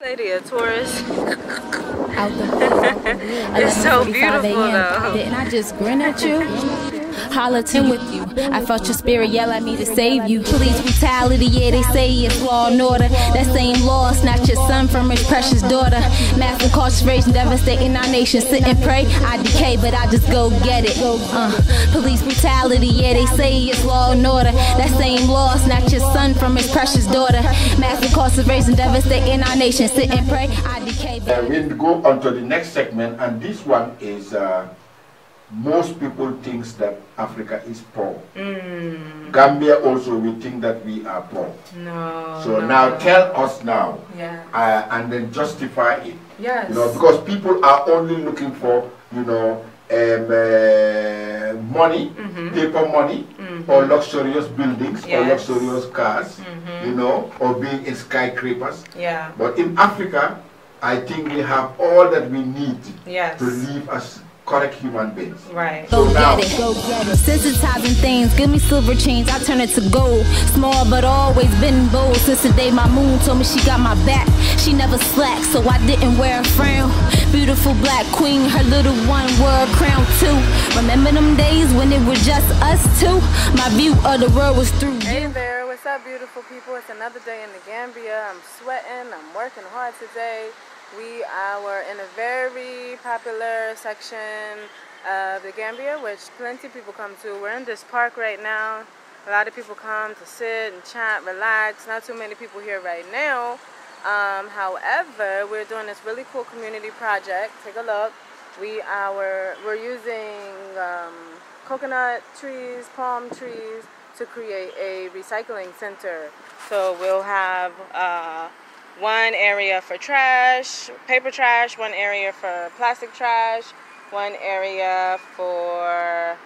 Lady, a tourist. It's so beautiful though. Didn't I just grin at you? Holler to with you. I felt your spirit yell at me to save you. Police brutality, yeah, they say it's law and order. That same law snatch your son from his precious daughter. Mass incarceration devastating our nation. Sit and pray, I decay, but I just go get it. Police brutality, yeah, they say it's law and order. That same law snatch your son from his precious daughter. Mass incarceration devastating our nation. Sit and pray, I decay. We'll go on to the next segment, and this one is most people think that Africa is poor. Gambia also, we think that we are poor. No. So now tell us now, and then justify it. Yes. You know, because people are only looking for, you know, money, paper money, or luxurious buildings, or luxurious cars, you know, or being in skyscrapers. Yeah. But in Africa, I think we have all that we need to live as correct human beings. Right. Go get it, go get it. Sensitizing things, give me silver chains, I turn it to gold. Small but always been bold. Since the day my moon told me she got my back, she never slacked, so I didn't wear a frown. Beautiful black queen, her little one wore a crown too. Remember them days when it was just us two? My view of the world was through you. Hey there, what's up beautiful people? It's another day in the Gambia. I'm sweating, I'm working hard today. We are in a very popular section of the Gambia, which plenty of people come to. We're in this park right now. A lot of people come to sit and chat, relax. Not too many people here right now. However, we're doing this really cool community project. Take a look. We're using coconut trees, palm trees to create a recycling center. So we'll have one area for trash, paper trash, one area for plastic trash, one area for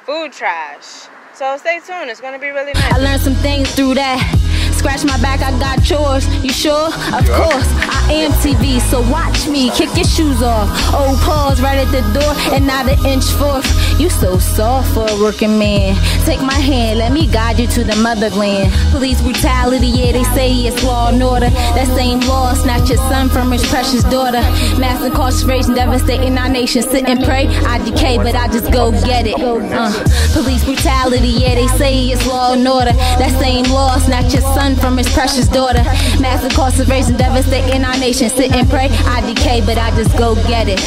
food trash. So stay tuned, it's gonna be really nice. I learned some things through that. Scratch my back, I got chores. You sure? Of course. I am TV, so watch me. Kick your shoes off. Old paws right at the door and not an inch forth. You so soft for a working man. Take my hand, let me guide you to the motherland. Police brutality, yeah, they say it's law and order. That same law snatch your son from his precious daughter. Mass incarceration devastating our nation. Sit and pray, I decay, but I just go get it. Police brutality, yeah, they say it's law and order. That same law snatch your son from his precious daughter. Mass incarceration devastating our nation. Sit and pray, I decay, but I just go get it.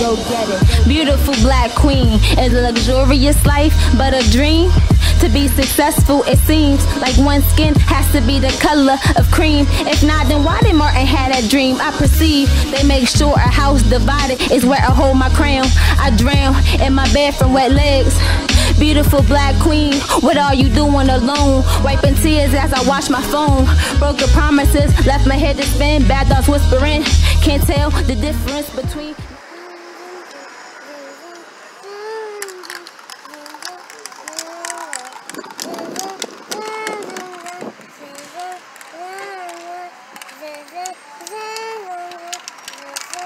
Beautiful black queen is a luxurious life, but a dream. To be successful, it seems like one skin has to be the color of cream. If not, then why did Martin have that dream? I perceive they make sure a house divided is where I hold my crown. I drown in my bed from wet legs. Beautiful black queen, what are you doing alone? Wiping tears as I watch my phone. Broken promises, left my head to spin. Bad thoughts whispering, can't tell the difference between.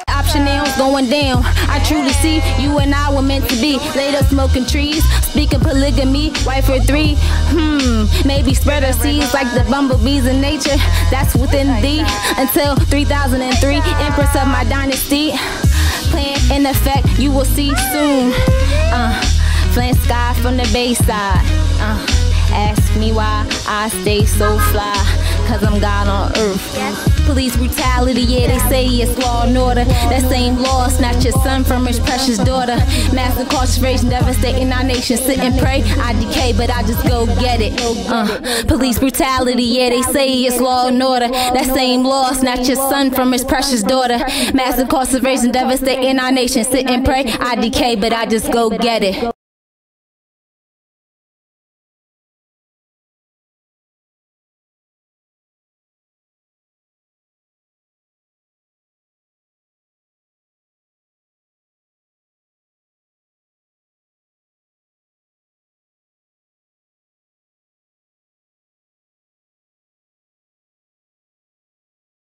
Optionals going down. I truly see you and I were meant to be. Laid up smoking trees, speaking polygamy, wife for three. Maybe spread our seeds like the bumblebees in nature. That's within thee. Until 3003, empress of my dynasty. Plan in effect, you will see soon. Flint sky from the BaySide. Ask me why I stay so fly, cause I'm God on earth. Police brutality, yeah, they say it's law and order. That same law snatch your son from his precious daughter. Mass incarceration devastating our nation. Sit and pray, I decay, but I just go get it. Police brutality, yeah, they say it's law and order. That same law snatch your son from his precious daughter. Mass incarceration devastating our nation. Sit and pray, I decay, but I just go get it.